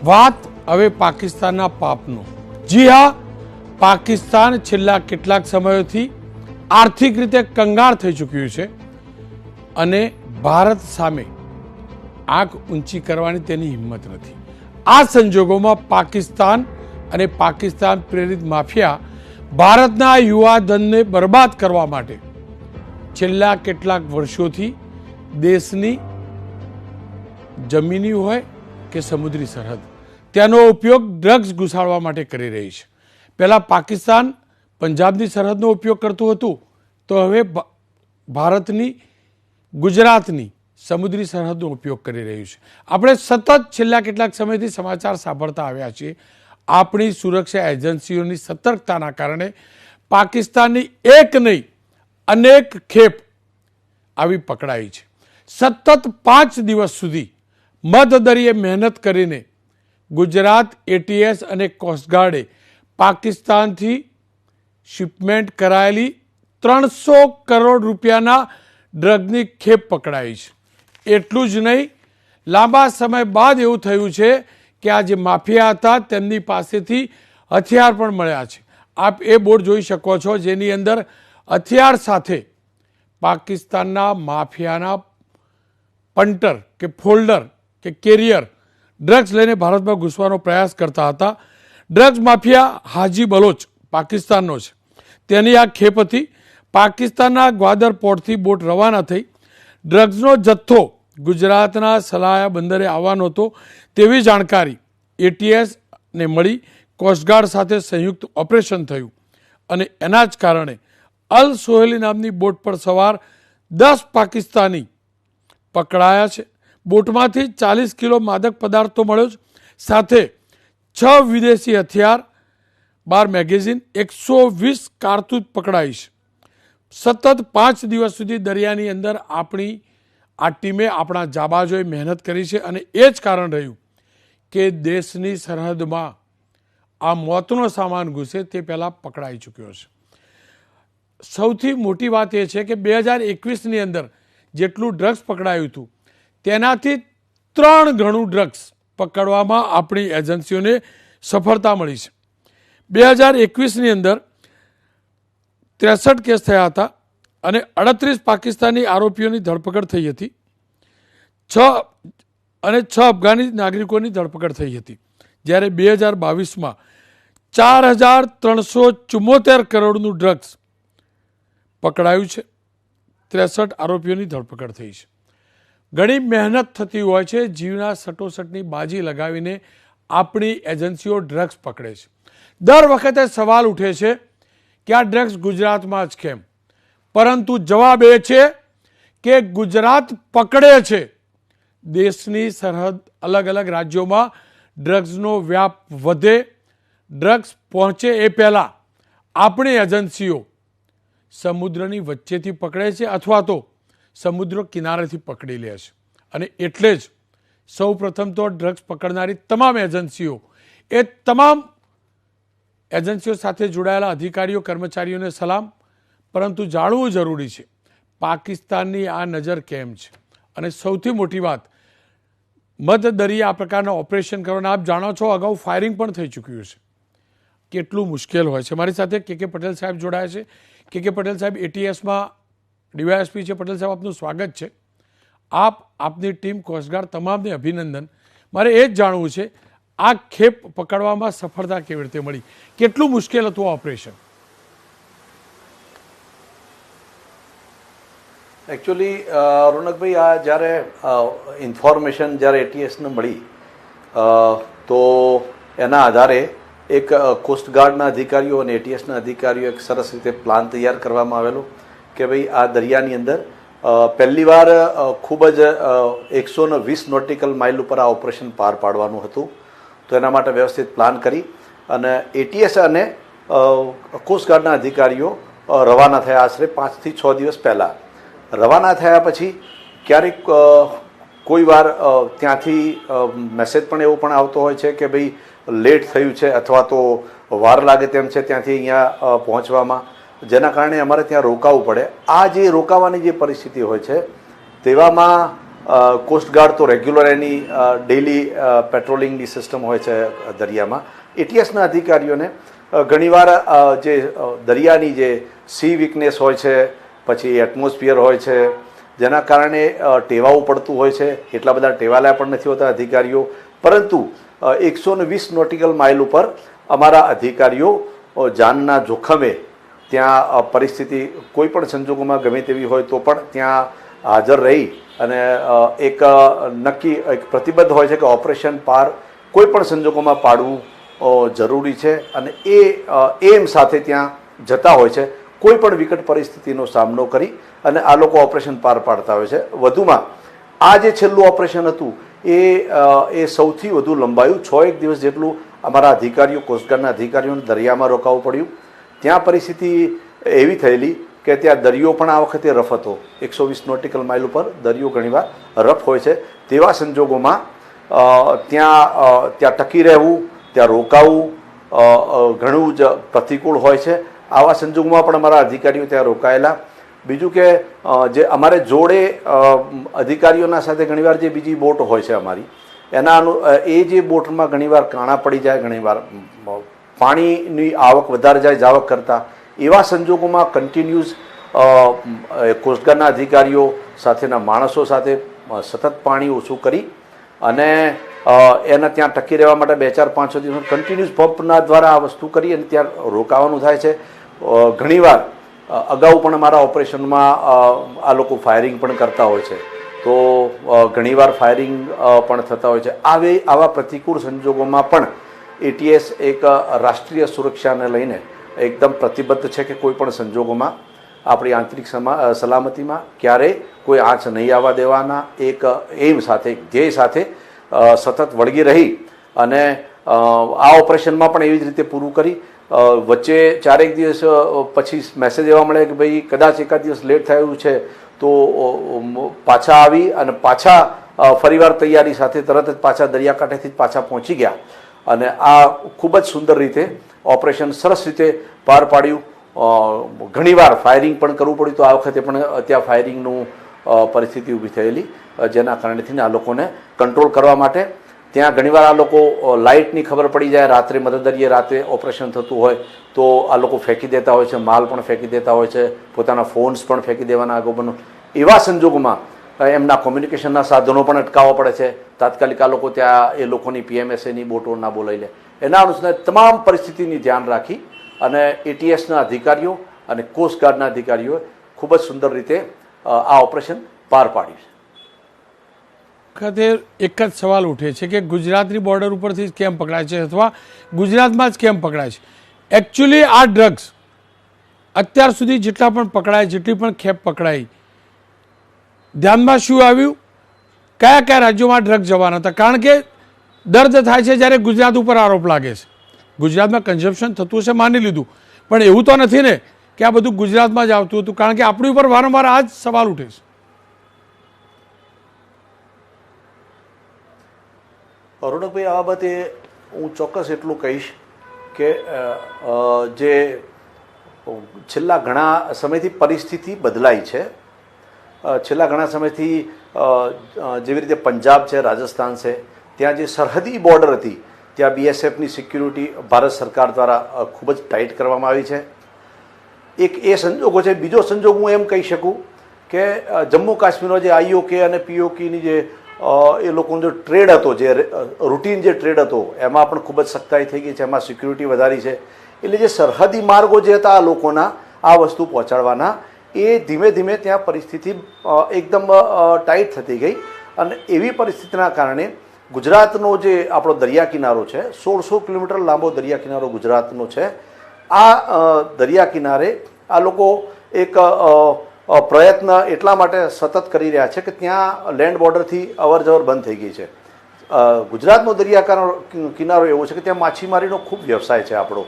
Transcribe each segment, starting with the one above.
વાત હવે પાકિસ્તાનના પાપનો। જી હા, પાકિસ્તાન છેલ્લા કેટલાક સમયોથી આર્થિક રીતે કંગાળ થઈ ચૂક્યું છે અને ભારત સામે આંખ ઊંચી કરવાની તેની હિંમત નથી। આ સંજોગોમાં પાકિસ્તાન અને પાકિસ્તાન પ્રેરિત માફિયા ભારતના યુવા ધનને બરબાદ કરવા માટે છેલ્લા કેટલાક વર્ષોથી દેશની જમીની હોય કે સમુદ્રી સરહદ તેનો ઉપયોગ ડ્રગ્સ ઘુસાડવા માટે કરી રહી છે। પહેલા પાકિસ્તાન પંજાબની સરહદનો ઉપયોગ કરતું હતું, તો હવે ભારતની ગુજરાતની સમુદ્રી સરહદનો ઉપયોગ કરી રહ્યું છે। આપણે સતત છેલ્લા કેટલાક સમયથી સમાચાર સાંભળતા આવ્યા છીએ। આપણી સુરક્ષા એજન્સીઓની સતર્કતાના કારણે પાકિસ્તાનની એક નહીં અનેક ખેપ આવી પકડાઈ છે। સતત 5 દિવસ સુધી મધદરિયે મહેનત કરીને ગુજરાત એટીએસ અને કોસ્ટગાર્ડે પાકિસ્તાનથી શિપમેન્ટ કરાયેલી 300 કરોડ રૂપિયાના ડ્રગની ખેપ પકડાઈ છે। એટલું જ નહીં, લાંબા સમય બાદ એવું થયું છે કે આ જે માફિયા હતા તેમની પાસેથી હથિયાર પણ મળ્યા છે। આપ એ બોર્ડ જોઈ શકો છો, જેની અંદર હથિયાર સાથે પાકિસ્તાનના માફિયાના પંટર કે ફોલ્ડર કે કેરિયર ડ્રગ્સ લઈને ભારતમાં ઘૂસવાનો પ્રયાસ કરતા હતા। ડ્રગ્સ માફિયા હાજી બલોચ પાકિસ્તાનનો છે, તેની આ ખેપ હતી। પાકિસ્તાનના ગ્વાદર પોર્ટથી બોટ રવાના થઈ ડ્રગ્સનો જથ્થો ગુજરાતના સલાયા બંદરે આવવાનો હતો તેવી જાણકારી એટીએસને મળી। કોસ્ટગાર્ડ સાથે સંયુક્ત ઓપરેશન થયું અને એના જ કારણે અલ સોહેલી નામની બોટ પર સવાર 10 પાકિસ્તાની પકડાયા છે। બોટમાંથી 40 કિલો માદક પદાર્થો મળ્યો છે, સાથે 6 વિદેશી હથિયાર, 12 મેગેઝીન, 120 કારતૂસ પકડાઈ છે। સતત 5 દિવસ સુધી દરિયાની અંદર આપણી આ ટીમે, આપણા જાબાજોએ મહેનત કરી છે અને એ જ કારણ રહ્યું કે દેશની સરહદમાં આ મોતનો સામાન ઘૂસે તે પહેલાં પકડાઈ ચૂક્યો છે। સૌથી મોટી વાત એ છે કે 2021ની અંદર જેટલું ડ્રગ્સ પકડાયું હતું તેનાથી 3 ગણું ડ્રગ્સ પકડવામાં આપણી એજન્સીઓને સફળતા મળી છે। 2021ની અંદર 63 કેસ થયા હતા અને 38 પાકિસ્તાની આરોપીઓની ધરપકડ થઈ હતી। 6 અફઘાની નાગરિકોની ધરપકડ થઈ હતી, જ્યારે 2022માં 4374 કરોડનું ડ્રગ્સ પકડાયું છે। 63 આરોપીઓની ધરપકડ થઈ છે। ઘણી મહેનત થતી હોય છે, જીવના સટોસટની બાજી લગાવીને આપણી એજન્સીઓ ડ્રગ્સ પકડે છે। દર વખતે સવાલ ઉઠે છે કે આ ડ્રગ્સ ગુજરાતમાં જ કેમ, પરંતુ જવાબ એ છે કે ગુજરાત પકડે છે, દેશની સરહદ અલગ અલગ રાજ્યોમાં ડ્રગ્સનો વ્યાપ વધે, ડ્રગ્સ પહોંચે એ પહેલાં આપણી એજન્સીઓ સમુદ્રની વચ્ચેથી પકડે છે અથવા તો સમુદ્ર કિનારેથી પકડી લે છે। અને એટલે જ સૌ પ્રથમ તો ડ્રગ્સ પકડનારી તમામ એજન્સીઓ, એ તમામ એજન્સીઓ સાથે જોડાયેલા અધિકારીઓ કર્મચારીઓને સલામ, પરંતુ જાણવું જરૂરી છે પાકિસ્તાનની આ નજર કેમ છે। અને સૌથી મોટી વાત, મધદરિયે આ પ્રકારના ઓપરેશન કરવાના, આપ જાણો છો અગાઉ ફાયરિંગ પણ થઈ ચૂક્યું છે। કેટલું મુશ્કેલ હોય છે। મારી સાથે કે પટેલ સાહેબ જોડાયા છે। કે પટેલ સાહેબ એટીએસમાં ડીવાયએસપી છે। પટેલ સાહેબ, આપનું સ્વાગત છે। આપની ટીમ, કોસ્ટગાર્ડ, તમામને અભિનંદન। મારે એ જ જાણવું છે, આ ખેપ પકડવામાં સફળતા કેવી રીતે મળી? કેટલું મુશ્કેલ હતું આ ઓપરેશન? એકચ્યુઅલી રોનકભાઈ, આ જ્યારે ઇન્ફોર્મેશન જ્યારે એટીએસને મળી તો એના આધારે એક કોસ્ટગાર્ડના અધિકારીઓ અને એટીએસના અધિકારીઓ એક સરસ રીતે પ્લાન તૈયાર કરવામાં આવેલો કે ભાઈ આ દરિયાની અંદર પહેલીવાર ખૂબ જ 120 નોટિકલ માઇલ ઉપર આ ઓપરેશન પાર પાડવાનું હતું। તો એના માટે વ્યવસ્થિત પ્લાન કરી અને એટીએસ અને કોસ્ટગાર્ડના અધિકારીઓ રવાના થયા આશરે 5 થી 6 દિવસ પહેલાં। રવાના થયા પછી ક્યારેક કોઈ વાર ત્યાંથી મેસેજ પણ એવો પણ આવતો હોય છે કે ભાઈ લેટ થયું છે અથવા તો વાર લાગે તેમ છે ત્યાંથી અહીંયા પહોંચવામાં, જેના કારણે અમારે ત્યાં રોકાવું પડે। આ જે રોકાવાની જે પરિસ્થિતિ હોય છે તેવામાં કોસ્ટગાર્ડ તો રેગ્યુલર એની ડેલી પેટ્રોલિંગની સિસ્ટમ હોય છે દરિયામાં. એટીએસના અધિકારીઓને ઘણીવાર જે દરિયાની જે સી વીકનેસ હોય છે, પછી એટમોસ્ફિયર હોય છે, જેના કારણે ટેવાવું પડતું હોય છે. એટલા બધા ટેવાલા પણ નથી હોતા અધિકારીઓ, પરંતુ 120 નોટિકલ માઇલ ઉપર અમારા અધિકારીઓ જાનના જોખમે ત્યાં પરિસ્થિતિ કોઈ પણ સંજોગોમાં ગમે તેવી હોય તો પણ ત્યાં હાજર રહી અને એક નક્કી એક પ્રતિબદ્ધ હોય છે કે ઓપરેશન પાર કોઈ પણ સંજોગોમાં પાડવું જરૂરી છે, અને એ એમ સાથે ત્યાં જતા હોય છે કોઈ પણ વિકટ પરિસ્થિતિનો સામનો કરી, અને આ લોકો ઓપરેશન પાર પાડતા હોય છે. વધુમાં આ જે છેલ્લું ઓપરેશન હતું એ સૌથી વધુ લંબાયું. 6 દિવસ જેટલું અમારા અધિકારીઓ, કોસ્ટગાર્ડના અધિકારીઓને દરિયામાં રોકાવું પડ્યું. ત્યાં પરિસ્થિતિ એવી થયેલી કે ત્યાં દરિયો પણ આ વખતે રફ હતો. 120 નોટિકલ માઇલ ઉપર દરિયો ઘણીવાર રફ હોય છે. તેવા સંજોગોમાં ત્યાં ટકી રહેવું, ત્યાં રોકાવું ઘણું જ પ્રતિકૂળ હોય છે. આવા સંજોગોમાં પણ અમારા અધિકારીઓ ત્યાં રોકાયેલા. બીજું કે જે અમારે જોડે અધિકારીઓના સાથે ઘણીવાર જે બીજી બોટ હોય છે અમારી, એ જે બોટમાં ઘણીવાર કાણા પડી જાય, ઘણીવાર પાણીની આવક વધારે જાય જાવક કરતાં. એવા સંજોગોમાં કન્ટિન્યુઅસ કોસ્ટગાર્ડના અધિકારીઓ સાથેના માણસો સાથે સતત પાણી ઓછું કરી અને એના ત્યાં ટકી રહેવા માટે 2-4-5 દિવસ કન્ટિન્યુઅસ પંપના દ્વારા આ વસ્તુ કરી અને ત્યાં રોકાવાનું થાય છે. ઘણીવાર અગાઉ પણ અમારા ઓપરેશનમાં આ લોકો ફાયરિંગ પણ કરતા હોય છે, તો ઘણીવાર ફાયરિંગ પણ થતા હોય છે. આવા પ્રતિકૂળ સંજોગોમાં પણ એટીએસ એક રાષ્ટ્રીય સુરક્ષાને લઈને એકદમ પ્રતિબદ્ધ છે કે કોઈ પણ સંજોગોમાં આપણી આંતરિક સલામતીમાં ક્યારેય કોઈ આંચ નહીં આવવા દેવાના એક એમ સાથે, ધ્યેય સાથે સતત વળગી રહી અને આ ઓપરેશનમાં પણ એવી જ રીતે પૂરું કરી. વચ્ચે 4 દિવસ પછી મેસેજ એવા મળે કે ભાઈ કદાચ એકાદ દિવસ લેટ થયું છે, તો પાછા આવી અને પાછા ફરીવાર તૈયારી સાથે તરત જ પાછા દરિયાકાંઠેથી જ પાછા પહોંચી ગયા અને આ ખૂબ જ સુંદર રીતે ઓપરેશન સરસ રીતે પાર પાડ્યું. ઘણીવાર ફાયરિંગ પણ કરવું પડ્યું, તો આ વખતે પણ ત્યાં ફાયરિંગનું પરિસ્થિતિ ઊભી થયેલી, જેના કારણેથી આ લોકોને કંટ્રોલ કરવા માટે ત્યાં ઘણીવાર આ લોકો લાઇટની ખબર પડી જાય, રાત્રે મધદરિયે રાતે ઓપરેશન થતું હોય તો આ લોકો ફેંકી દેતા હોય છે, માલ પણ ફેંકી દેતા હોય છે, પોતાના ફોન્સ પણ ફેંકી દેવાના આગળ બનો. એવા સંજોગોમાં એમના કોમ્યુનિકેશનના સાધનો પણ અટકાવવા પડે છે. તાત્કાલિક આ લોકો ત્યાં એ લોકોની PMSAની બોટો ના બોલાવી લે. એના અનુસાર તમામ પરિસ્થિતિની ધ્યાન રાખી અને એટીએસના અધિકારીઓ અને કોસ્ટગાર્ડના અધિકારીઓએ ખૂબ જ સુંદર રીતે આ ઓપરેશન પાર પાડ્યું છે. વખતે એક જ સવાલ ઉઠે છે કે ગુજરાતની બોર્ડર ઉપરથી જ કેમ પકડાય છે અથવા ગુજરાતમાં જ કેમ પકડાય છે? એકચ્યુઅલી આ ડ્રગ્સ અત્યાર સુધી જેટલા પણ પકડાય, જેટલી પણ ખેપ પકડાઈ, ધ્યાનમાં શું આવ્યું? કયા કયા રાજ્યોમાં ડ્રગ્સ જવાના હતા? કારણ કે દર્દ થાય છે જ્યારે ગુજરાત ઉપર આરોપ લાગે છે. ગુજરાતમાં કન્ઝમ્પશન થતું હશે માની લીધું, પણ એવું તો નથી ને કે આ બધું ગુજરાતમાં જ આવતું હતું, કારણ કે આપણી ઉપર વારંવાર આ જ સવાલ ઉઠે છે. રોનકભાઈ, આ બાબતે હું ચોક્કસ એટલું કહીશ કે જે છેલ્લા ઘણા સમયથી પરિસ્થિતિ બદલાઈ છે. છેલ્લા ઘણા સમયથી જેવી રીતે પંજાબ છે, રાજસ્થાન છે, ત્યાં જે સરહદી બોર્ડર હતી ત્યાં BSFની સિક્યુરિટી ભારત સરકાર દ્વારા ખૂબ જ ટાઈટ કરવામાં આવી છે. એક એ સંજોગો છે. બીજો સંજોગ હું એમ કહી શકું કે જમ્મુ કાશ્મીરનો જે IOK અને POKની જે એ લોકોનો જે ટ્રેડ હતો, જે રૂટીન જે ટ્રેડ હતો, એમાં પણ ખૂબ જ સખ્તાઈ થઈ ગઈ છે, એમાં સિક્યુરિટી વધારી છે. એટલે જે સરહદી માર્ગો જે હતા આ લોકોના આ વસ્તુ પહોંચાડવાના, એ ધીમે ધીમે ત્યાં પરિસ્થિતિ એકદમ ટાઈટ થતી ગઈ અને એવી પરિસ્થિતિના કારણે ગુજરાતનો જે આપણો દરિયા કિનારો છે, 1600 કિલોમીટર લાંબો દરિયા કિનારો ગુજરાતનો છે. આ દરિયા કિનારે આ લોકો એક પ્રયત્ન એટલા માટે સતત કરી રહ્યા છે કે ત્યાં લેન્ડ બોર્ડરથી અવર જવર બંધ થઈ ગઈ છે. ગુજરાતનો દરિયા કિનારો એવો છે કે ત્યાં માછીમારીનો ખૂબ વ્યવસાય છે આપણો.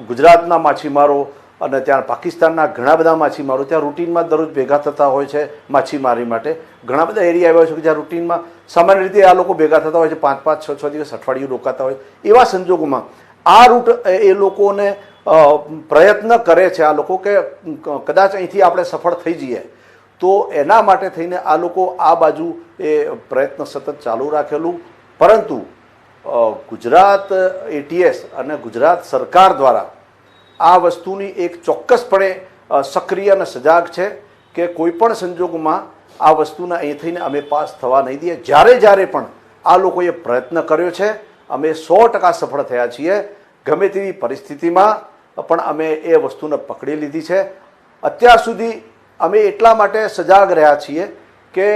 ગુજરાતના માછીમારો અને ત્યાં પાકિસ્તાનના ઘણા બધા માછીમારો ત્યાં રૂટીનમાં દરરોજ ભેગા થતા હોય છે માછીમારી માટે. ઘણા બધા એરિયા એવા છે કે જ્યાં રૂટીનમાં સામાન્ય રીતે આ લોકો ભેગા થતા હોય છે, 5-5, 6-6 દિવસ, અઠવાડિયું રોકાતા હોય. એવા સંજોગોમાં આ રૂટ એ લોકોને પ્રયત્ન કરે છે આ લોકો કે કદાચ અહીંથી આપણે સફળ થઈ જઈએ તો એના માટે થઈને આ લોકો આ બાજુ એ પ્રયત્ન સતત ચાલુ રાખેલું, પરંતુ ગુજરાત એટીએસ અને ગુજરાત સરકાર દ્વારા આ વસ્તુની એક ચોક્કસપણે સક્રિય અને સજાગ છે કે કોઈ પણ સંજોગોમાં આ વસ્તુને અહીં થઈને અમે પાસ થવા નહીં દઈએ. જ્યારે જ્યારે પણ આ લોકોએ પ્રયત્ન કર્યો છે અમે 100% સફળ થયા છીએ. ગમે તેવી પરિસ્થિતિમાં પણ અમે એ વસ્તુને પકડી લીધી છે. અત્યાર સુધી અમે એટલા માટે સજાગ રહ્યા છીએ કે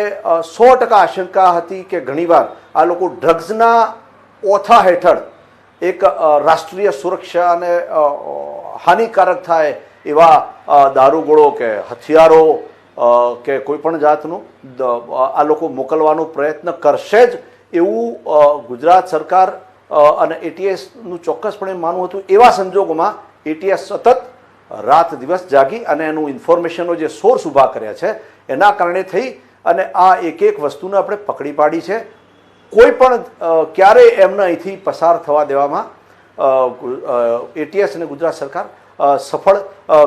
100% આશંકા હતી કે ઘણીવાર આ લોકો ડ્રગ્સના ઓથા હેઠળ એક રાષ્ટ્રીય સુરક્ષા અને હાનિકારક થાય એવા દારૂગોળો કે હથિયારો કે કોઈ પણ જાતનું આ લોકો મોકલવાનો પ્રયત્ન કરશે જ એવું ગુજરાત સરકાર અને એટીએસનું ચોક્કસપણે માનવું હતું. એવા સંજોગોમાં એટીએસ સતત રાત દિવસ જાગી અને એનું ઇન્ફોર્મેશનનો જે સોર્સ ઊભા કર્યા છે એના કારણે થઈ અને આ એક એક વસ્તુને આપણે પકડી પાડી છે. કોઈ પણ ક્યારેય એમને અહીંથી પસાર થવા દેવામાં એટીએસ અને ગુજરાત સરકાર સફળ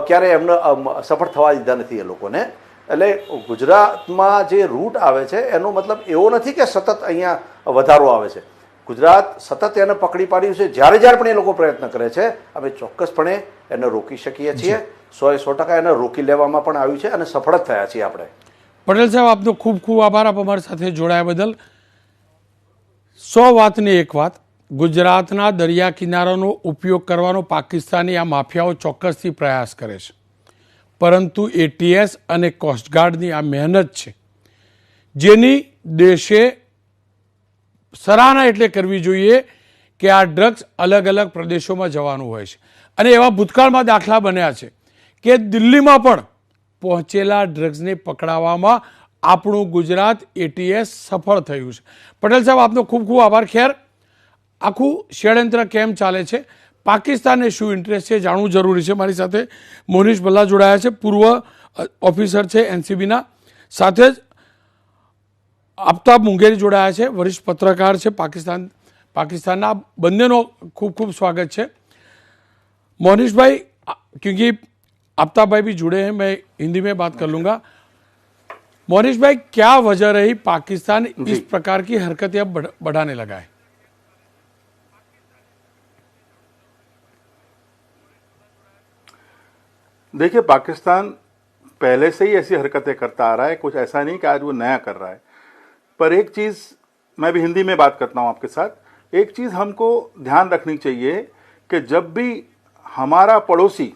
ક્યારેય એમને સફળ થવા દીધા નથી એ લોકોને. એટલે ગુજરાતમાં જે રૂટ આવે છે એનો મતલબ એવો નથી કે સતત અહીંયા વધારો આવે છે. ગુજરાત સતત એને પકડી પાડ્યું છે. જ્યારે જ્યારે પણ એ લોકો પ્રયત્ન કરે છે અમે ચોક્કસપણે એને રોકી શકીએ છીએ. 100% એને રોકી લેવામાં પણ આવ્યું છે અને સફળ જ થયા છીએ આપણે. પટેલ સાહેબ, આપનો ખૂબ ખૂબ આભાર આપ અમારી સાથે જોડાયા બદલ. 100 વાતની એક વાત, ગુજરાતના દરિયા કિનારાનો ઉપયોગ કરવાનો પાકિસ્તાની આ માફિયાઓ ચોક્કસથી પ્રયાસ કરે છે, પરંતુ એટીએસ અને કોસ્ટગાર્ડની આ મહેનત છે જેની દેશે સરાહના એટલે કરવી જોઈએ કે આ ડ્રગ્સ અલગ અલગ પ્રદેશોમાં જવાનું હોય છે. અને એવા ભૂતકાળમાં દાખલા બન્યા છે કે દિલ્હીમાં પણ પહોંચેલા ડ્રગ્સને પકડાવવામાં આપણું ગુજરાત એટીએસ સફળ થયું છે. પટેલ સાહેબ, આપનો ખૂબ ખૂબ આભાર. ખેર, આખું ષડયંત્ર કેમ ચાલે છે, પાકિસ્તાનને શું ઇન્ટરેસ્ટ છે જાણવું જરૂરી છે. મારી સાથે મોનિશ ભલ્લા જોડાયા છે, પૂર્વ ઓફિસર છે એનસીબીના. સાથે જ આફતાબ મુંગેરી જોડાયા છે, વરિષ્ઠ પત્રકાર છે પાकिस्तानના. બંનેનો खूब खूब स्वागत है. मोनिश भाई, क्योंकि आफ्ताब भाई भी जुड़े हैं, मैं हिंदी में बात कर लूँगा. मोनिश भाई, क्या वजह रही पाकिस्तान इस प्रकार की हरकतें अब बढ़ाने लगा है? देखिए, पाकिस्तान पहले से ही ऐसी हरकतें करता आ रहा है. कुछ ऐसा नहीं कि आज वो नया कर रहा है. पर एक चीज़, मैं भी हिंदी में बात करता हूं आपके साथ, एक चीज़ हमको ध्यान रखनी चाहिए कि जब भी हमारा पड़ोसी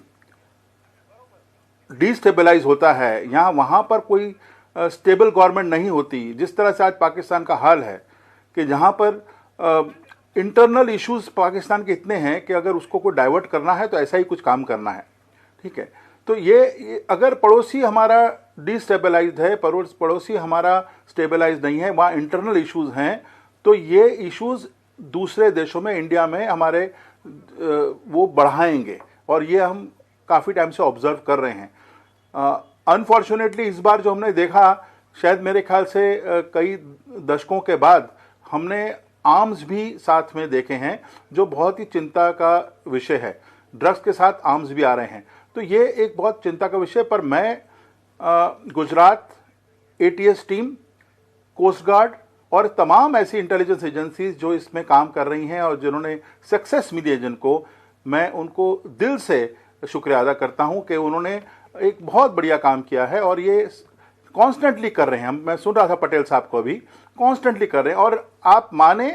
डिस्टेबलाइज होता है या वहाँ पर कोई स्टेबल गवर्नमेंट नहीं होती, जिस तरह से आज पाकिस्तान का हाल है कि जहाँ पर इंटरनल इश्यूज पाकिस्तान के इतने हैं कि अगर उसको कोई डाइवर्ट करना है तो ऐसा ही कुछ काम करना है. ठीक है, तो ये अगर पड़ोसी हमारा डिस्टेबलाइज्ड है, पड़ोसी हमारा स्टेबलाइज नहीं है, वहाँ इंटरनल इश्यूज हैं, तो ये इश्यूज दूसरे देशों में, इंडिया में हमारे वो बढ़ाएंगे. और ये हम काफ़ी टाइम से ऑब्जर्व कर रहे हैं. अनफॉर्चुनेटली इस बार जो हमने देखा, शायद मेरे ख्याल से कई दशकों के बाद हमने आर्म्स भी साथ में देखे हैं, जो बहुत ही चिंता का विषय है. ड्रग्स के साथ आर्म्स भी आ रहे हैं, तो ये एक बहुत चिंता का विषय. पर मैं Gujarat ATS team, coast guard और तमाम ऐसी इंटेलिजेंस एजेंसीज जो इसमें काम कर रही हैं और जिन्होंने सक्सेस मिली है जिनको, मैं उनको दिल से शुक्रिया अदा करता हूं कि उन्होंने एक बहुत बढ़िया काम किया है. और ये कॉन्स्टेंटली कर रहे हैं. मैं सुन रहा था पटेल साहब को अभी, कॉन्स्टेंटली कर रहे हैं. और आप माने,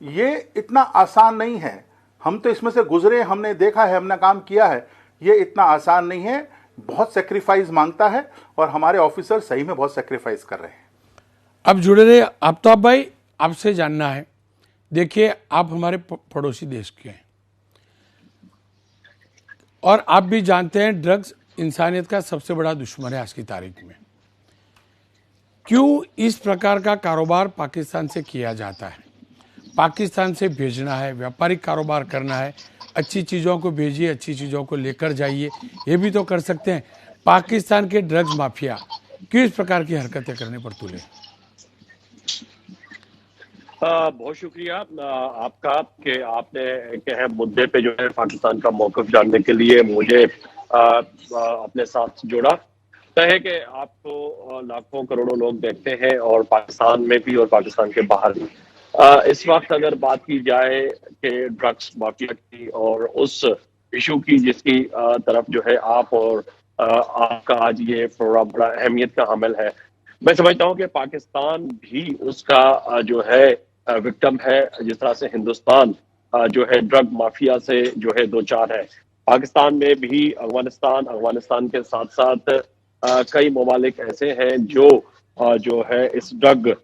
ये इतना आसान नहीं है. हम तो इसमें से गुजरे, हमने देखा है, हमने काम किया है. ये इतना आसान नहीं है, बहुत सेक्रीफाइस मांगता है और हमारे ऑफिसर सही में बहुत सेक्रीफाइस कर रहे हैं. अब जुड़े रहे. आफ्ताब भाई, आपसे जानना है, देखिए आप हमारे पड़ोसी देश के हैं और आप भी जानते हैं ड्रग्स इंसानियत का सबसे बड़ा दुश्मन है आज की तारीख में. क्यों इस प्रकार का कारोबार पाकिस्तान से किया जाता है? पाकिस्तान से भेजना है, व्यापारिक कारोबार करना है, अच्छी चीज़ों को भेजिए, अच्छी चीज़ों को लेकर जाइए, ये भी तो कर सकते हैं. पाकिस्तान के ड्रग्स माफिया क्यों इस प्रकार की हरकतें करने पर तुले? बहुत शुक्रिया आपका कि आपने एक अहम मुद्दे पे जो है पाकिस्तान का मौक़िफ़ जानने के लिए मुझे अपने साथ जोड़ा. तय है कि आपको लाखों करोड़ों लोग देखते हैं, और पाकिस्तान में भी और पाकिस्तान के बाहर भी। इस वक्त अगर बात की जाए कि ड्रग्स माफिया की और उस इशू की जिसकी तरफ जो है आप और आपका आज ये प्रोग्राम बड़ा अहमियत का हामिल है, मैं समझता हूँ कि पाकिस्तान भी उसका जो है विक्टिम है, जिस तरह से हिंदुस्तान जो है ड्रग माफिया से जो है दो चार है। पाकिस्तान में भी अफगानिस्तान के साथ साथ कई ममालिक ऐसे हैं जो है इस ड्रग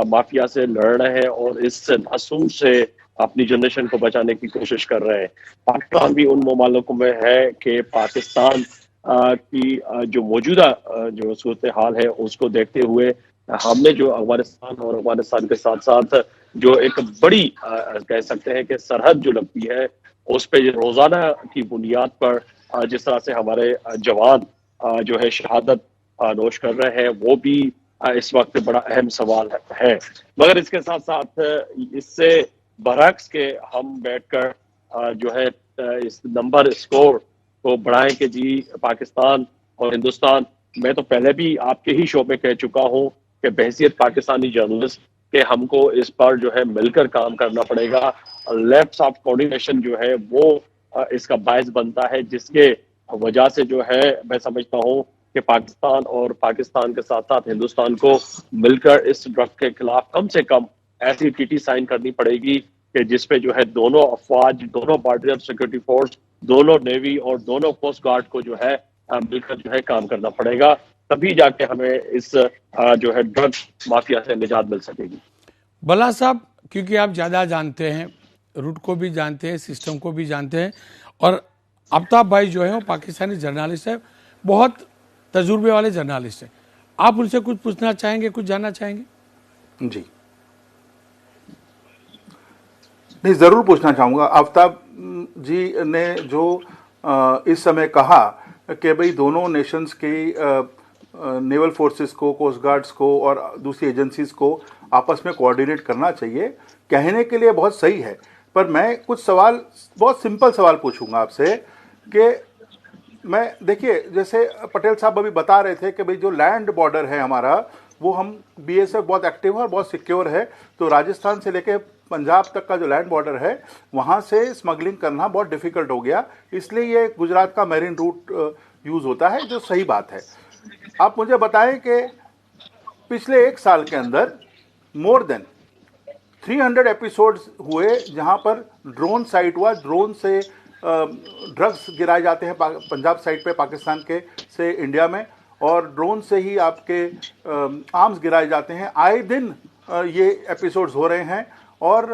माफिया से लड़ रहे हैं और इस मासूम से अपनी जनरेशन को बचाने की कोशिश कर रहे हैं। पाकिस्तान भी उन ममालिकों में है कि पाकिस्तान की जो मौजूदा जो सूरत हाल है उसको देखते हुए हमने जो अफगानिस्तान और अफगानिस्तान के साथ साथ जो एक बड़ी कह सकते हैं कि सरहद जो लगती है, उस पे रोजाना की बुनियाद पर जिस तरह से हमारे जवान जो है शहादत नोश कर रहे हैं, वो भी इस वक्त बड़ा अहम सवाल है। मगर इसके साथ साथ इससे बरक्स के हम बैठकर जो है इस नंबर स्कोर को बढ़ाएं कि जी पाकिस्तान और हिंदुस्तान। मैं तो पहले भी आपके ही शो में कह चुका हूं कि बहैसियत पाकिस्तानी जर्नलिस्ट के हमको इस पर जो है मिलकर काम करना पड़ेगा। लेफ्ट ऑफ कोऑर्डिनेशन जो है वो इसका बायस बनता है, जिसके वजह से जो है मैं समझता हूँ कि पाकिस्तान के साथ साथ हिंदुस्तान को मिलकर इस ड्रग के खिलाफ कम से कम ऐसी ट्रीटी साइन करनी पड़ेगी कि जिसपे जो है दोनों अफवाज, दोनों बॉर्डर सिक्योरिटी फोर्स, दोनों नेवी और दोनों कोस्ट गार्ड को जो है मिलकर जो है काम करना पड़ेगा। तभी जाके हमें इस जो है ड्रग माफिया से निजात मिल सकेगी। बल्ला साहब, क्योंकि आप ज़्यादा जानते हैं, रूट को भी जानते हैं, सिस्टम को भी जानते हैं, और आफ्ताब भाई जो है वो पाकिस्तानी जर्नलिस्ट है, बहुत तजुर्बे वाले जर्नलिस्ट हैं। आप उनसे कुछ पूछना चाहेंगे, कुछ जानना चाहेंगे? जी, नहीं, ज़रूर पूछना चाहूँगा। आफ्ताब जी ने जो इस समय कहा कि भाई दोनों नेशंस की नेवल फोर्सेस को, कोस्ट गार्ड्स को और दूसरी एजेंसीज को आपस में कोऑर्डिनेट करना चाहिए, कहने के लिए बहुत सही है। पर मैं कुछ सवाल, बहुत सिंपल सवाल पूछूंगा आपसे कि मैं, देखिए, जैसे पटेल साहब अभी बता रहे थे कि भाई जो लैंड बॉर्डर है हमारा, वो हम बीएसएफ बहुत एक्टिव है और बहुत सिक्योर है। तो राजस्थान से लेके पंजाब तक का जो लैंड बॉर्डर है, वहाँ से स्मगलिंग करना बहुत डिफिकल्ट हो गया, इसलिए ये गुजरात का मैरीन रूट यूज़ होता है, जो सही बात है। आप मुझे बताएं कि पिछले एक साल के अंदर मोर देन 300 एपिसोड्स हुए जहां पर ड्रोन साइट हुआ, ड्रोन से ड्रग्स गिराए जाते हैं पंजाब साइड पे, पाकिस्तान के से इंडिया में, और ड्रोन से ही आपके आर्म्स गिराए जाते हैं। आए दिन ये एपिसोड्स हो रहे हैं, और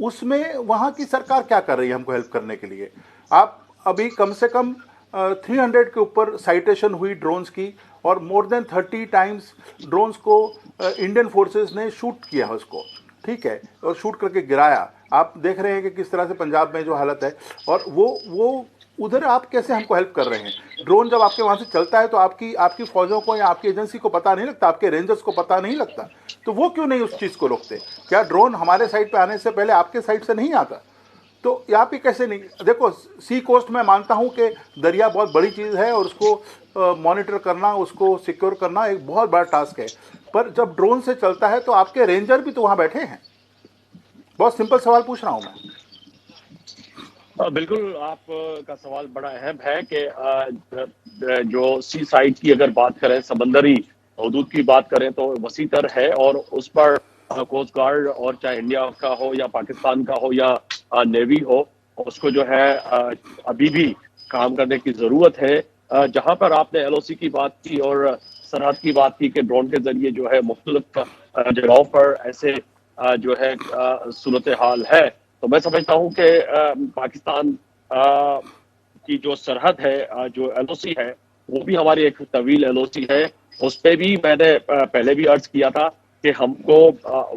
उसमें वहाँ की सरकार क्या कर रही है हमको हेल्प करने के लिए? आप अभी कम से कम 300 के ऊपर साइटेशन हुई ड्रोन्स की, और मोर देन 30 टाइम्स ड्रोन्स को इंडियन फोर्सेस ने शूट किया है उसको, ठीक है, और शूट करके गिराया। आप देख रहे हैं कि किस तरह से पंजाब में जो हालत है, और वो उधर आप कैसे हमको हेल्प कर रहे हैं? ड्रोन जब आपके वहाँ से चलता है तो आपकी फौजों को या आपकी एजेंसी को पता नहीं लगता, आपके रेंजर्स को पता नहीं लगता, तो वो क्यों नहीं उस चीज़ को रोकते? क्या ड्रोन हमारे साइड पे आने से पहले आपके साइड से नहीं आता? तो यहाँ पे कैसे नहीं? देखो, सी कोस्ट में मानता हूँ कि दरिया बहुत बड़ी चीज़ है और उसको मॉनिटर करना, उसको सिक्योर करना एक बहुत बड़ा टास्क है, पर जब ड्रोन से चलता है तो आपके रेंजर भी तो वहाँ बैठे हैं। बहुत सिंपल सवाल पूछ रहा हूँ मैं। बिल्कुल, आपका सवाल बड़ा अहम है कि जो सी साइड की अगर बात करें, समंदरी हदूद की बात करें, तो वसी तर है, और उस पर कोस्ट गार्ड, और चाहे इंडिया का हो या पाकिस्तान का हो या नेवी हो, उसको जो है अभी भी काम करने की ज़रूरत है। जहाँ पर आपने एलओसी की बात की और सरहद की बात की कि ड्रोन के जरिए जो है मुख्तलिफ जगहों पर ऐसे जो है सूरत हाल है, तो मैं समझता हूँ कि पाकिस्तान की जो सरहद है, जो एलओसी है, वो भी हमारी एक तवील एलओसी है। उस पर भी मैंने पहले भी अर्ज किया था कि हमको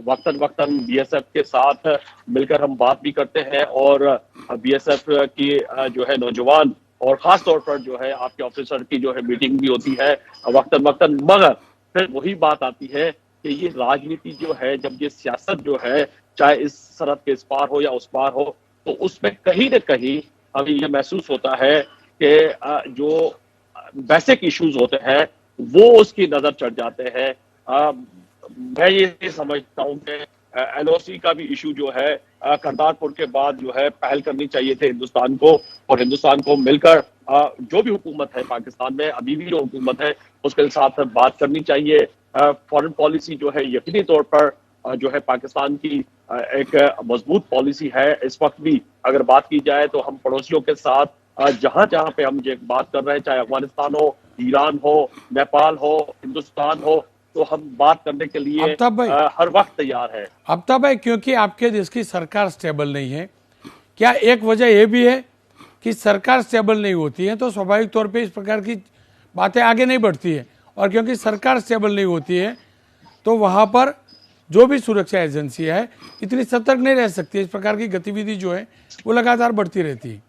वक्तन वक्तन बीएसएफ के साथ मिलकर हम बात भी करते हैं, और बीएसएफ की जो है नौजवान और ख़ास तौर पर जो है आपके ऑफिसर की जो है मीटिंग भी होती है वक्तन वक्तन। मगर फिर वही बात आती है कि ये राजनीति जो है, जब ये सियासत जो है, चाहे इस सरहद के इस पार हो या उस पार हो, तो उसमें कहीं न कहीं हमें ये महसूस होता है कि जो बेसिक इश्यूज होते हैं वो उसकी नजर चढ़ जाते हैं। मैं ये समझता हूँ कि एलओसी का भी इशू जो है करतारपुर के बाद जो है पहल करनी चाहिए थे हिंदुस्तान को, और हिंदुस्तान को मिलकर जो भी हुकूमत है पाकिस्तान में, अभी भी जो हुकूमत है उसके साथ बात करनी चाहिए। फॉरेन पॉलिसी जो है यकीनी तौर पर जो है पाकिस्तान की एक मजबूत पॉलिसी है। इस वक्त भी अगर बात की जाए तो हम पड़ोसियों के साथ जहां जहां पे हम ये बात कर रहे हैं, चाहे अफगानिस्तान हो, ईरान हो, नेपाल हो, हिंदुस्तान हो, तो हम बात करने के लिए आफ्ताब भाई, हर वक्त तैयार है। आफ्ताब भाई, क्योंकि आपके देश की सरकार स्टेबल नहीं है, क्या एक वजह यह भी है कि सरकार स्टेबल नहीं होती है तो स्वाभाविक तौर पे इस प्रकार की बातें आगे नहीं बढ़ती है, और क्योंकि सरकार स्टेबल नहीं होती है तो वहां पर जो भी सुरक्षा एजेंसी है इतनी सतर्क नहीं रह सकती, इस प्रकार की गतिविधि जो है वो लगातार बढ़ती रहती है।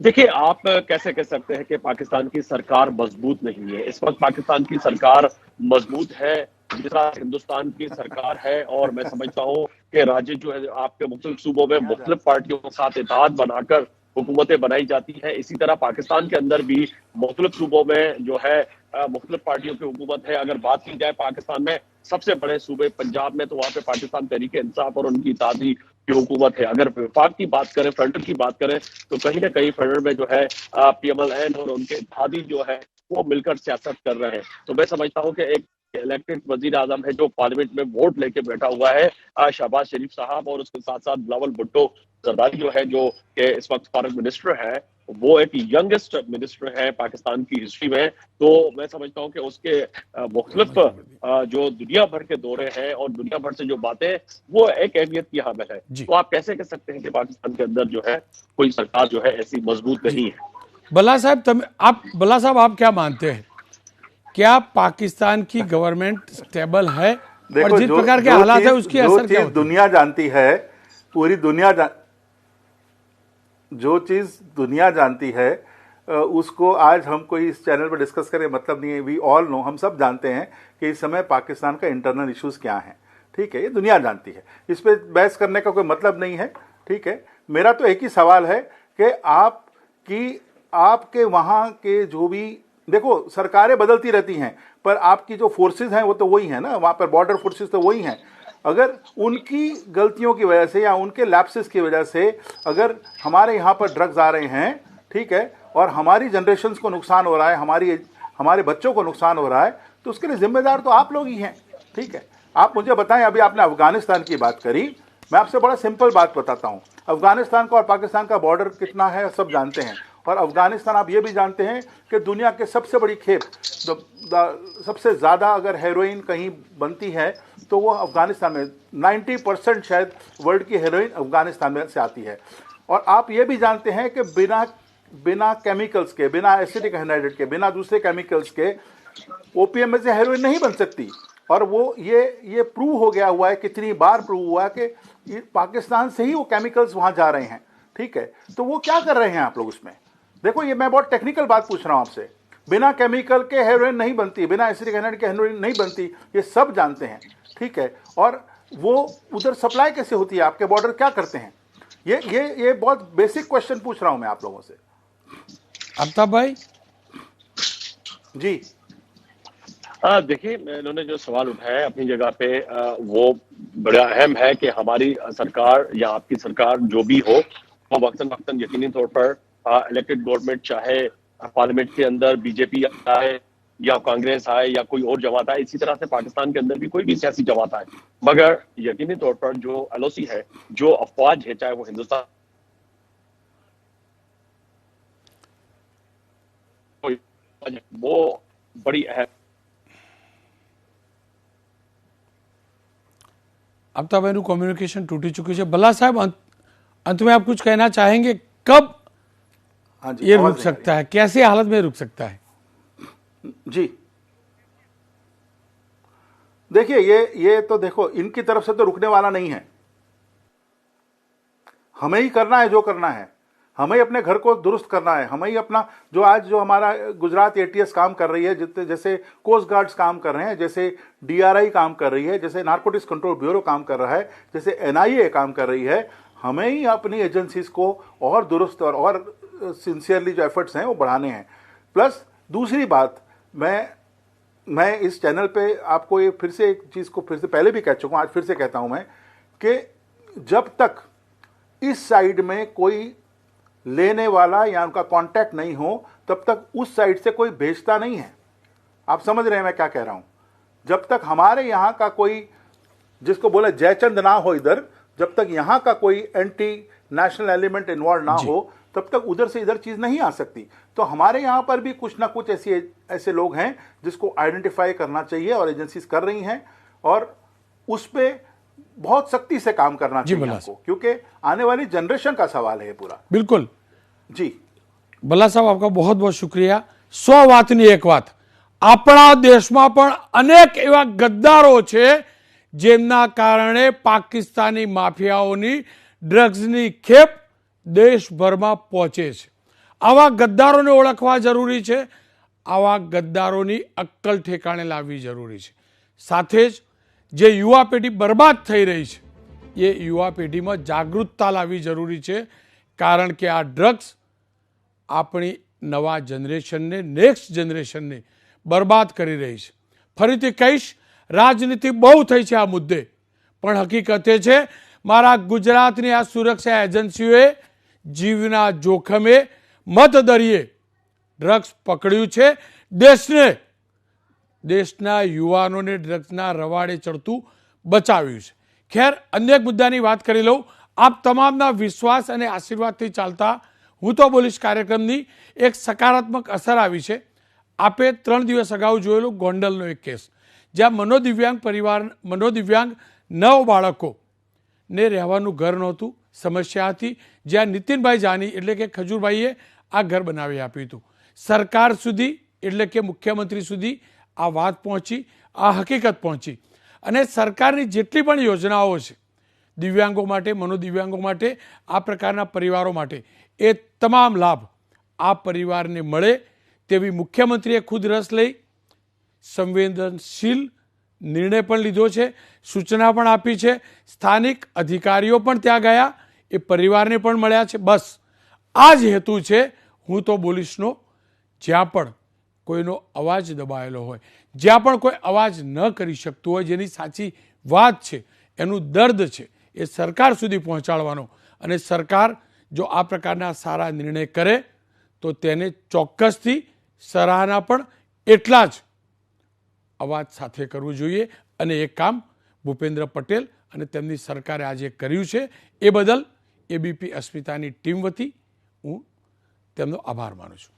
देखिए, आप कैसे कह सकते हैं कि पाकिस्तान की सरकार मजबूत नहीं है? इस वक्त पाकिस्तान की सरकार मजबूत है जिस तरह हिंदुस्तान की सरकार है, और मैं समझता हूँ कि राज्य जो है आपके मुख्तलिफ सूबों में मुख्तलिफ पार्टियों के साथ इत्तेहाद बनाकर हुकूमतें बनाई जाती हैं। इसी तरह पाकिस्तान के अंदर भी मुख्तलिफ सूबों में जो है मुख्तलिफ पार्टियों की हुकूमत है। अगर बात की जाए पाकिस्तान में सबसे बड़े सूबे पंजाब में, तो वहाँ पे पाकिस्तान तहरीक इंसाफ और उनकी इत्तेहादी की हुकूमत है। अगर वफाक की बात करें, फ्रंट की बात करें, तो कहीं ना कहीं फ्रंट में जो है PMLN और उनके इत्तेहादी जो है वो मिलकर सियासत कर रहे हैं। तो मैं समझता हूँ कि एक इलेक्टेड वजीर आजम है जो पार्लियामेंट में वोट लेके बैठा हुआ है, शहबाज शरीफ साहब, और उसके साथ साथ बिलावल भुट्टो जरदारी जो है जो कि इस वक्त फॉरेन मिनिस्टर है, वो एक यंगेस्ट मिनिस्टर है पाकिस्तान की हिस्ट्री में। तो मैं समझता हूँ कि उसके मुख्तलिफ जो दुनिया भर के दौरे हैं और दुनिया भर से जो बातें, वो एक अहमियत की हामिल है। तो आप कैसे कह सकते हैं कि पाकिस्तान के अंदर जो है कोई सरकार जो है ऐसी मजबूत नहीं है? बल्ला साहब आप क्या मानते हैं, क्या पाकिस्तान की गवर्नमेंट स्टेबल है? और देखो, जिस प्रकार के हालात है उसकी असर क्या होती है? दुनिया जानती है, पूरी दुनिया जो चीज दुनिया जानती है उसको आज हम कोई इस चैनल पर डिस्कस करें मतलब नहीं है। वी ऑल नो, हम सब जानते हैं कि इस समय पाकिस्तान का इंटरनल इश्यूज क्या हैं। ठीक है, ये दुनिया जानती है, इस पर बहस करने का कोई मतलब नहीं है। ठीक है, मेरा तो एक ही सवाल है कि आपके वहाँ के जो भी, देखो सरकारें बदलती रहती हैं पर आपकी जो फोर्सेस हैं वो तो वही है ना, वहाँ पर बॉर्डर फोर्सेस तो वही हैं। अगर उनकी गलतियों की वजह से या उनके लैप्सेस की वजह से अगर हमारे यहाँ पर ड्रग्स आ रहे हैं, ठीक है, और हमारी जनरेशन्स को नुकसान हो रहा है, हमारे बच्चों को नुकसान हो रहा है, तो उसके लिए जिम्मेदार तो आप लोग ही हैं। ठीक है, आप मुझे बताएं, अभी आपने अफगानिस्तान की बात करी, मैं आपसे बड़ा सिंपल बात बताता हूँ। अफगानिस्तान का और पाकिस्तान का बॉर्डर कितना है सब जानते हैं, और अफगानिस्तान आप ये भी जानते हैं कि दुनिया के सबसे बड़ी खेप, सबसे ज़्यादा अगर हेरोइन कहीं बनती है तो वो अफगानिस्तान में, 90% शायद वर्ल्ड की हेरोइन अफगानिस्तान में से आती है। और आप ये भी जानते हैं कि बिना केमिकल्स के, बिना एसिटिक एनहाइड्रेट के, बिना दूसरे केमिकल्स के ओपीएम में से हेरोइन नहीं बन सकती। और वो ये प्रूव हो गया हुआ है, कितनी बार प्रूव हुआ है कि पाकिस्तान से ही वो केमिकल्स वहाँ जा रहे हैं। ठीक है, तो वो क्या कर रहे हैं आप लोग उसमें? देखो, ये मैं बहुत टेक्निकल बात पूछ रहा हूँ आपसे। बिना केमिकल के हेरोइन नहीं बनती, बिना एसिडिक एनहाइड्रेट के हेरोइन नहीं बनती, ये सब जानते हैं। ठीक है, और वो उधर सप्लाई कैसे होती है, आपके बॉर्डर क्या करते हैं? ये बहुत बेसिक क्वेश्चन पूछ रहा हूं मैं आप लोगों से। आफ्ताब भाई जी, देखिए, इन्होंने जो सवाल उठाया अपनी जगह पे वो बड़ा अहम है कि हमारी सरकार या आपकी सरकार जो भी हो, वो वक्तन वक्तन यकीनी तौर पर इलेक्टेड गवर्नमेंट, चाहे पार्लियामेंट के अंदर बीजेपी आए या कांग्रेस आए या कोई और जमात आए, इसी तरह से पाकिस्तान के अंदर भी कोई भी सियासी जमात आए, मगर यकीनी तौर पर जो एलओसी है, जो अफवाज है, चाहे वो हिंदुस्तान, वो बड़ी अहम। आफ्ताब भाई कम्युनिकेशन टूटी चुकी है। बल्ला साहब, अंत में आप कुछ कहना चाहेंगे, कब हाँ जी, ये रुक सकता है, कैसे हालत में रुक सकता है? जी, देखिए, ये तो देखो, इनकी तरफ से तो रुकने वाला नहीं है। हमें ही करना है जो करना है, हमें ही अपने घर को दुरुस्त करना है, हमें ही अपना जो हमारा गुजरात एटीएस काम कर रही है, जैसे कोस्ट गार्ड्स काम कर रहे हैं, जैसे DRI काम कर रही है, जैसे नारकोटिक्स कंट्रोल ब्यूरो काम कर रहा है, जैसे NIA काम कर रही है, हमें ही अपनी एजेंसीज को और दुरुस्त और सिंसियरली जो एफर्ट्स हैं वो बढ़ाने हैं। प्लस दूसरी बात, मैं इस चैनल पे आपको ये फिर से एक चीज़ को फिर से पहले भी कह चुका हूँ, आज फिर से कहता हूँ मैं कि जब तक इस साइड में कोई लेने वाला या उनका कांटेक्ट नहीं हो तब तक उस साइड से कोई भेजता नहीं है। आप समझ रहे हैं मैं क्या कह रहा हूं? जब तक हमारे यहां का कोई, जिसको बोले जयचंद ना हो इधर, जब तक यहां का कोई एंटी नेशनल एलिमेंट इन्वॉल्व ना हो तब तक उधर से इधर चीज नहीं आ सकती। तो हमारे यहां पर भी कुछ ना कुछ ऐसे लोग हैं जिसको आइडेंटिफाई करना चाहिए और एजेंसीज कर रही हैं, और उस पर बहुत सख्ती से काम करना चाहिए आपको, क्योंकि आने वाली जनरेशन का सवाल है ये पूरा। बिल्कुल जी ભલા સાહેબ, આપકા बहुत बहुत शुक्रिया। 100 વાતની એક વાત, આપણા દેશમાં પણ અનેક એવા ગદ્દારો છે જેમના કારણે પાકિસ્તાની માફિયાઓની ડ્રગ્સની ખેપ દેશભરમાં પહોંચે છે। આવા ગદ્દારોને ઓળખવા જરૂરી છે, આવા ગદ્દારોની અક્કલ ઠેકાણે લાવવી જરૂરી છે। સાથે જ જે યુવા પેઢી બરબાદ થઈ રહી છે એ યુવા પેઢીમાં જાગૃતતા લાવવી જરૂરી છે, કારણ કે આ ડ્રગ્સ આપણી નવા જનરેશનને, નેક્સ્ટ જનરેશનને બરબાદ કરી રહી છે। ફરીથી કહીશ, રાજનીતિ બહુ થઈ છે આ મુદ્દે, પણ હકીકત એ છે મારા ગુજરાતની આ સુરક્ષા એજન્સીઓએ જીવના જોખમે મતદરીએ ડ્રગ્સ પકડ્યું છે। દેશના યુવાનોને ડ્રગ્સના રવાડે ચડતું બચાવ્યું છે। ખેર, અન્ય એક મુદ્દાની વાત કરી લઉં। આપ તમામના વિશ્વાસ અને આશીર્વાદથી ચાલતા હું તો બોલીશ કાર્યક્રમની એક સકારાત્મક અસર આવી છે। આપે 3 દિવસ અગાઉ જોયેલું ગોંડલનો એક કેસ, જ્યાં મનોદિવ્યાંગ 9 બાળકોને રહેવાનું ઘર નહોતું, સમસ્યા હતી, જ્યાં નીતિનભાઈ જાની એટલે કે ખજૂરભાઈએ આ ઘર બનાવી આપ્યું હતું। સરકાર સુધી એટલે કે મુખ્યમંત્રી સુધી આ વાત પહોંચી, આ હકીકત પહોંચી, અને સરકારની જેટલી પણ યોજનાઓ છે દિવ્યાંગો માટે, મનોદિવ્યાંગો માટે, આ પ્રકારના પરિવારો માટે, એ તમામ લાભ આ પરિવારને મળે તેવી મુખ્યમંત્રીએ ખુદ રસ લઈ સંવેદનશીલ નિર્ણય પણ લીધો છે, સૂચના પણ આપી છે। સ્થાનિક અધિકારીઓ પણ ત્યાં ગયા, એ પરિવારને પણ મળ્યા છે। બસ આ જ હેતુ છે હું તો બોલીશનો। જ્યાં પણ કોઈનો અવાજ દબાયેલો હોય, જ્યાં પણ કોઈ અવાજ ન કરી શકતું હોય, જેની સાચી વાત છે, એનું દર્દ છે, એ સરકાર સુધી પહોંચાડવાનો, અને સરકાર જો આ પ્રકારના સારા નિર્ણય કરે તો તેને ચોક્કસથી સરાહના પણ એટલા જ અવાજ સાથે કરવું જોઈએ। અને એ કામ ભૂપેન્દ્ર પટેલ અને તેમની સરકારે આજે કર્યું છે, એ બદલ એબીપી અસ્મિતાની ટીમ વતી હું તેમનો આભાર માનું છું।